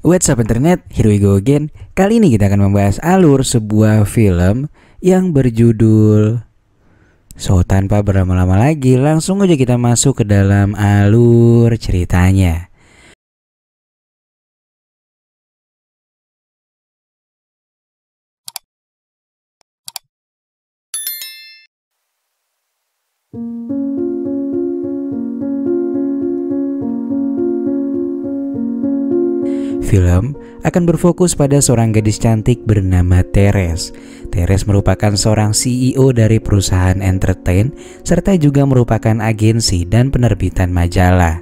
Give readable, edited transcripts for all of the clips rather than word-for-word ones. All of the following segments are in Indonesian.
What's up internet, here we go again. Kali ini kita akan membahas alur sebuah film yang berjudul tanpa berlama-lama lagi, langsung aja kita masuk ke dalam alur ceritanya. Film akan berfokus pada seorang gadis cantik bernama Teres. Teres merupakan seorang CEO dari perusahaan entertain serta juga merupakan agensi dan penerbitan majalah.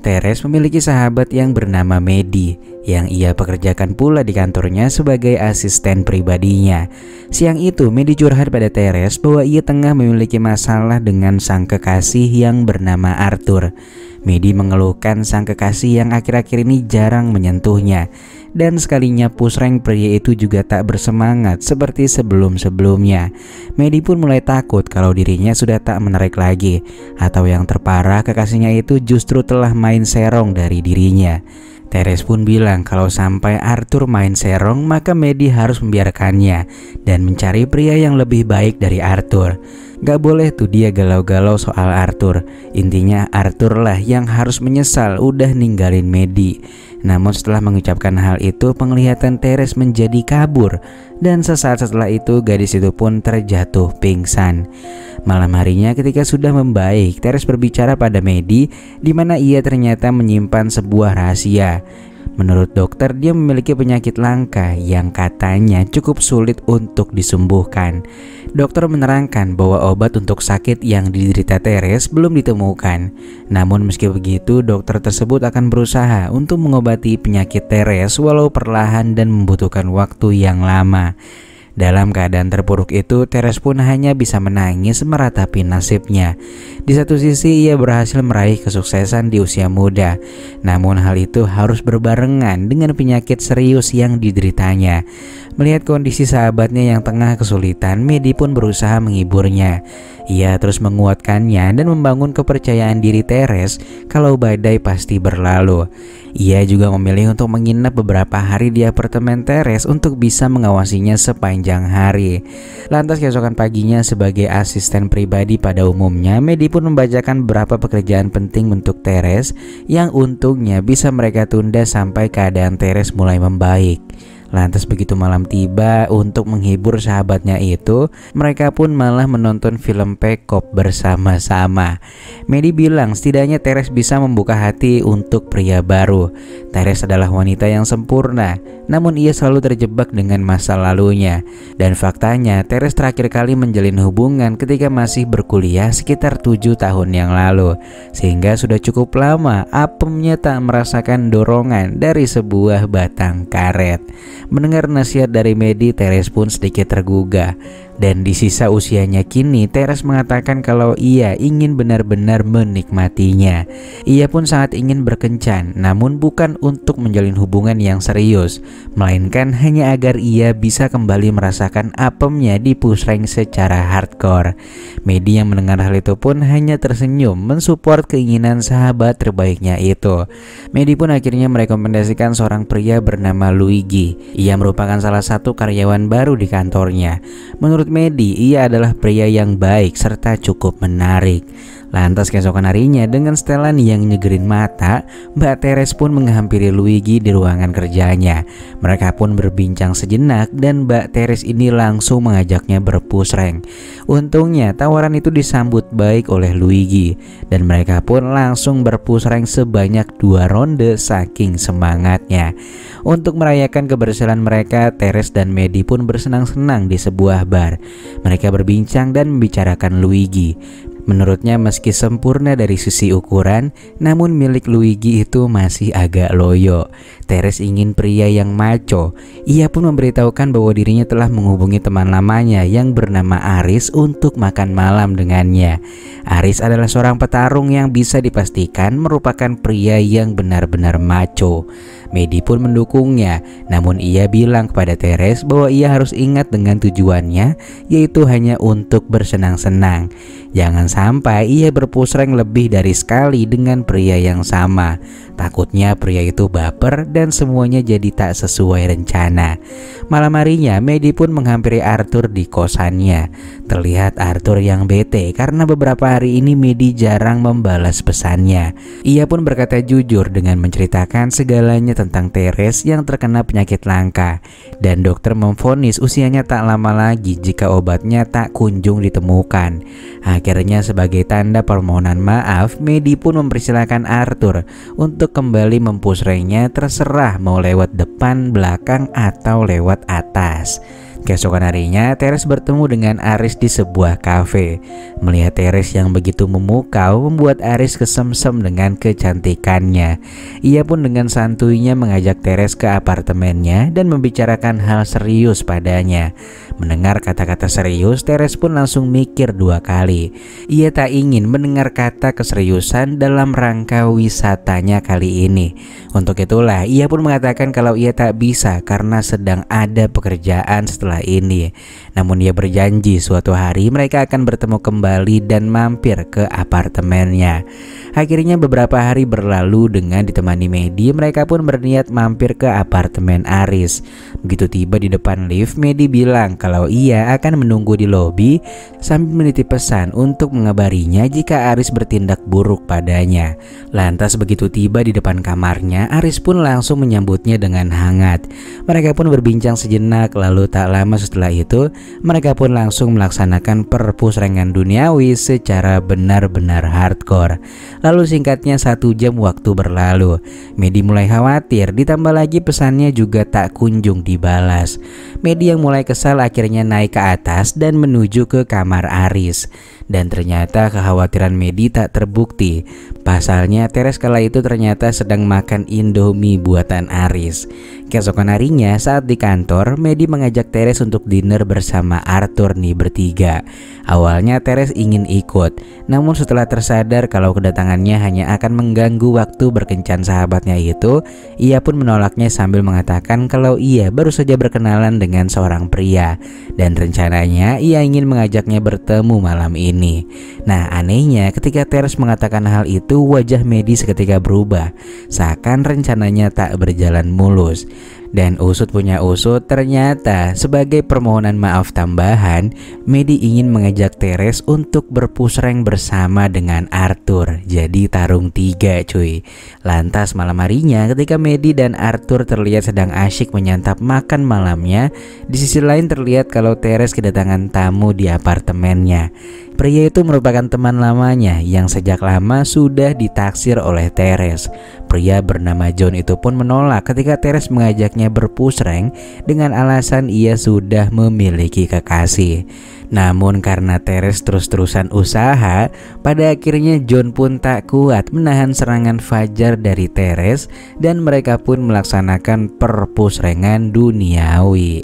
Teres memiliki sahabat yang bernama Medi yang ia pekerjakan pula di kantornya sebagai asisten pribadinya. Siang itu Medi curhat pada Teres bahwa ia tengah memiliki masalah dengan sang kekasih yang bernama Arthur. Medi mengeluhkan sang kekasih yang akhir-akhir ini jarang menyentuhnya, dan sekalinya push rank pria itu juga tak bersemangat seperti sebelum-sebelumnya. Medi pun mulai takut kalau dirinya sudah tak menarik lagi, atau yang terparah kekasihnya itu justru telah main serong dari dirinya. Teres pun bilang kalau sampai Arthur main serong maka Medi harus membiarkannya dan mencari pria yang lebih baik dari Arthur. Gak boleh tuh dia galau-galau soal Arthur. Intinya Arthur lah yang harus menyesal udah ninggalin Medi. Namun setelah mengucapkan hal itu, penglihatan Teres menjadi kabur, dan sesaat setelah itu gadis itu pun terjatuh pingsan. Malam harinya ketika sudah membaik, Teres berbicara pada Medi di mana ia ternyata menyimpan sebuah rahasia. Menurut dokter, dia memiliki penyakit langka yang katanya cukup sulit untuk disembuhkan. Dokter menerangkan bahwa obat untuk sakit yang diderita Teres belum ditemukan. Namun meski begitu, dokter tersebut akan berusaha untuk mengobati penyakit Teres walau perlahan dan membutuhkan waktu yang lama. Dalam keadaan terpuruk itu, Teres pun hanya bisa menangis meratapi nasibnya. Di satu sisi ia berhasil meraih kesuksesan di usia muda, namun hal itu harus berbarengan dengan penyakit serius yang dideritanya. Melihat kondisi sahabatnya yang tengah kesulitan, Medi pun berusaha menghiburnya. Ia terus menguatkannya dan membangun kepercayaan diri Teres kalau badai pasti berlalu. Ia juga memilih untuk menginap beberapa hari di apartemen Teres untuk bisa mengawasinya sepanjang hari. Lantas keesokan paginya sebagai asisten pribadi pada umumnya, Medi pun membacakan beberapa pekerjaan penting untuk Teres yang untungnya bisa mereka tunda sampai keadaan Teres mulai membaik. Lantas begitu malam tiba, untuk menghibur sahabatnya itu, mereka pun malah menonton film Pekop bersama-sama. Medi bilang setidaknya Teres bisa membuka hati untuk pria baru. Teres adalah wanita yang sempurna, namun ia selalu terjebak dengan masa lalunya. Dan faktanya Teres terakhir kali menjalin hubungan ketika masih berkuliah sekitar 7 tahun yang lalu. Sehingga sudah cukup lama apemnya tak merasakan dorongan dari sebuah batang karet. Mendengar nasihat dari Medi, Teres pun sedikit tergugah. Dan di sisa usianya kini, Teres mengatakan kalau ia ingin benar-benar menikmatinya. Ia pun sangat ingin berkencan, namun bukan untuk menjalin hubungan yang serius, melainkan hanya agar ia bisa kembali merasakan apemnya di push rank secara hardcore. Medi yang mendengar hal itu pun hanya tersenyum mensupport keinginan sahabat terbaiknya itu. Medi pun akhirnya merekomendasikan seorang pria bernama Luigi. Ia merupakan salah satu karyawan baru di kantornya. Menurut Medi, ia adalah pria yang baik serta cukup menarik. Lantas keesokan harinya dengan setelan yang nyegerin mata, Mbak Teres pun menghampiri Luigi di ruangan kerjanya. Mereka pun berbincang sejenak dan Mbak Teres ini langsung mengajaknya berpush rank. Untungnya tawaran itu disambut baik oleh Luigi dan mereka pun langsung berpush rank sebanyak 2 ronde saking semangatnya. Untuk merayakan keberhasilan mereka, Teres dan Medi pun bersenang-senang di sebuah bar. Mereka berbincang dan membicarakan Luigi. Menurutnya meski sempurna dari sisi ukuran, namun milik Luigi itu masih agak loyo. Teres ingin pria yang maco. Ia pun memberitahukan bahwa dirinya telah menghubungi teman lamanya yang bernama Aris untuk makan malam dengannya. Aris adalah seorang petarung yang bisa dipastikan merupakan pria yang benar-benar maco. Medi pun mendukungnya, namun ia bilang kepada Teres bahwa ia harus ingat dengan tujuannya, yaitu hanya untuk bersenang-senang. Jangan sampai ia berpusreng lebih dari sekali dengan pria yang sama. Takutnya pria itu baper dan semuanya jadi tak sesuai rencana. Malam harinya Medi pun menghampiri Arthur di kosannya. Terlihat Arthur yang bete karena beberapa hari ini Medi jarang membalas pesannya. Ia pun berkata jujur dengan menceritakan segalanya tentang Teres yang terkena penyakit langka, dan dokter memvonis usianya tak lama lagi jika obatnya tak kunjung ditemukan. Akhirnya sebagai tanda permohonan maaf, Medi pun mempersilahkan Arthur untuk kembali mempusrengnya, terserah mau lewat depan, belakang, atau lewat atas. Keesokan harinya, Teres bertemu dengan Aris di sebuah kafe. Melihat Teres yang begitu memukau membuat Aris kesemsem dengan kecantikannya. Ia pun dengan santuinya mengajak Teres ke apartemennya dan membicarakan hal serius padanya. Mendengar kata-kata serius, Teres pun langsung mikir 2 kali. Ia tak ingin mendengar kata keseriusan dalam rangka wisatanya kali ini. Untuk itulah ia pun mengatakan kalau ia tak bisa karena sedang ada pekerjaan setelah ini. Namun ia berjanji suatu hari mereka akan bertemu kembali dan mampir ke apartemennya. Akhirnya beberapa hari berlalu dengan ditemani Medi, mereka pun berniat mampir ke apartemen Aris. Begitu tiba di depan lift, Medi bilang kalau ia akan menunggu di lobi sambil menitip pesan untuk mengabarinya jika Aris bertindak buruk padanya. Lantas begitu tiba di depan kamarnya, Aris pun langsung menyambutnya dengan hangat. Mereka pun berbincang sejenak, lalu tak lama setelah itu mereka pun langsung melaksanakan perpusrengan duniawi secara benar-benar hardcore. Lalu singkatnya 1 jam waktu berlalu. Medi mulai khawatir, ditambah lagi pesannya juga tak kunjung dibalas. Medi yang mulai kesal akhirnya naik ke atas dan menuju ke kamar Aris. Dan ternyata kekhawatiran Medi tak terbukti. Pasalnya Teres kala itu ternyata sedang makan Indomie buatan Aris. Keesokan harinya saat di kantor, Medi mengajak Teres untuk dinner bersama Arthur nih bertiga. Awalnya Teres ingin ikut, namun setelah tersadar kalau kedatangannya hanya akan mengganggu waktu berkencan sahabatnya itu, ia pun menolaknya sambil mengatakan kalau ia baru saja berkenalan dengan seorang pria dan rencananya ia ingin mengajaknya bertemu malam ini. Nah, anehnya ketika Teres mengatakan hal itu, wajah Medi seketika berubah, seakan rencananya tak berjalan mulus. Dan usut punya usut, ternyata sebagai permohonan maaf tambahan, Medi ingin mengajak Teres untuk berpusreng bersama dengan Arthur. Jadi tarung 3 cuy. Lantas malam harinya ketika Medi dan Arthur terlihat sedang asyik menyantap makan malamnya, di sisi lain terlihat kalau Teres kedatangan tamu di apartemennya. Pria itu merupakan teman lamanya yang sejak lama sudah ditaksir oleh Teres. Pria bernama John itu pun menolak ketika Teres mengajaknya berpusreng dengan alasan ia sudah memiliki kekasih. Namun karena Teres terus-terusan usaha, pada akhirnya John pun tak kuat menahan serangan fajar dari Teres dan mereka pun melaksanakan perpusrengan duniawi.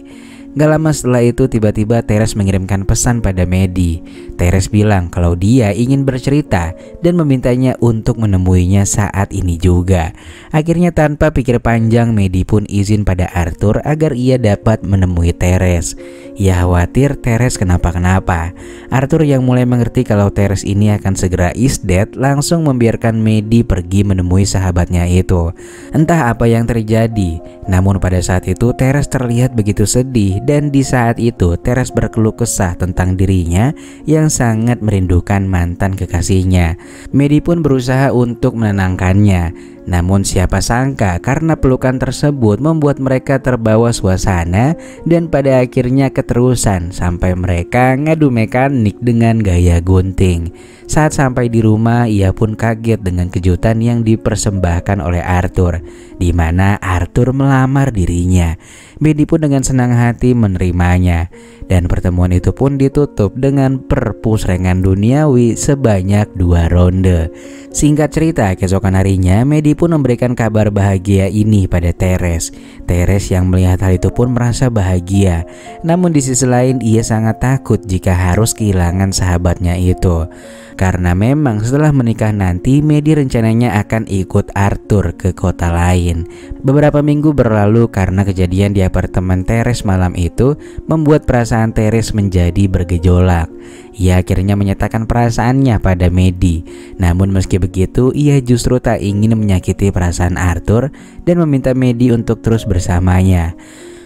Gak lama setelah itu tiba-tiba Teres mengirimkan pesan pada Medi. Teres bilang kalau dia ingin bercerita dan memintanya untuk menemuinya saat ini juga. Akhirnya tanpa pikir panjang Medi pun izin pada Arthur agar ia dapat menemui Teres. Ia khawatir Teres kenapa-kenapa. Arthur yang mulai mengerti kalau Teres ini akan segera is dead langsung membiarkan Medi pergi menemui sahabatnya itu. Entah apa yang terjadi, namun pada saat itu Teres terlihat begitu sedih. Dan di saat itu Teres berkeluh kesah tentang dirinya yang sangat merindukan mantan kekasihnya. Medi pun berusaha untuk menenangkannya. Namun siapa sangka karena pelukan tersebut membuat mereka terbawa suasana dan pada akhirnya keterusan sampai mereka ngadu mekanik dengan gaya gunting. Saat sampai di rumah, ia pun kaget dengan kejutan yang dipersembahkan oleh Arthur, di mana Arthur melamar dirinya. Medi pun dengan senang hati menerimanya, dan pertemuan itu pun ditutup dengan perpusrengan duniawi sebanyak 2 ronde. Singkat cerita, keesokan harinya Medi Medi pun memberikan kabar bahagia ini pada Teres. Teres yang melihat hal itu pun merasa bahagia. Namun di sisi lain ia sangat takut jika harus kehilangan sahabatnya itu. Karena memang setelah menikah nanti Medi rencananya akan ikut Arthur ke kota lain. Beberapa minggu berlalu karena kejadian di apartemen Teres malam itu membuat perasaan Teres menjadi bergejolak. Ia akhirnya menyatakan perasaannya pada Medi. Namun meski begitu ia justru tak ingin menyakiti perasaan Arthur dan meminta Medi untuk terus bersamanya.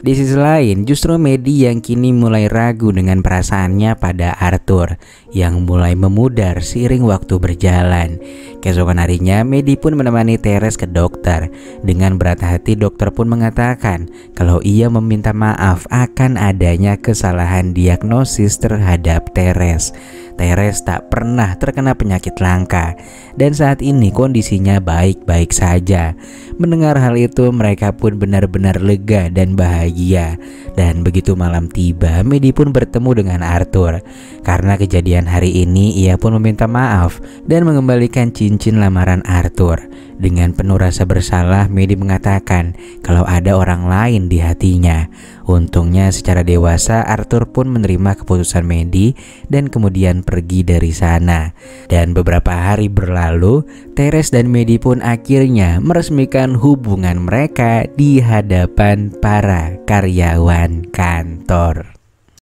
Di sisi lain, justru Medi yang kini mulai ragu dengan perasaannya pada Arthur yang mulai memudar seiring waktu berjalan. Keesokan harinya, Medi pun menemani Teres ke dokter. Dengan berat hati, dokter pun mengatakan kalau ia meminta maaf akan adanya kesalahan diagnosis terhadap Teres. Teres tak pernah terkena penyakit langka dan saat ini kondisinya baik-baik saja. Mendengar hal itu mereka pun benar-benar lega dan bahagia. Dan begitu malam tiba, Medi pun bertemu dengan Arthur. Karena kejadian hari ini ia pun meminta maaf dan mengembalikan cincin lamaran Arthur. Dengan penuh rasa bersalah, Medi mengatakan kalau ada orang lain di hatinya. Untungnya secara dewasa Arthur pun menerima keputusan Medi dan kemudian pergi dari sana. Dan beberapa hari berlalu, Teres dan Medi pun akhirnya meresmikan hubungan mereka di hadapan para karyawan kantor.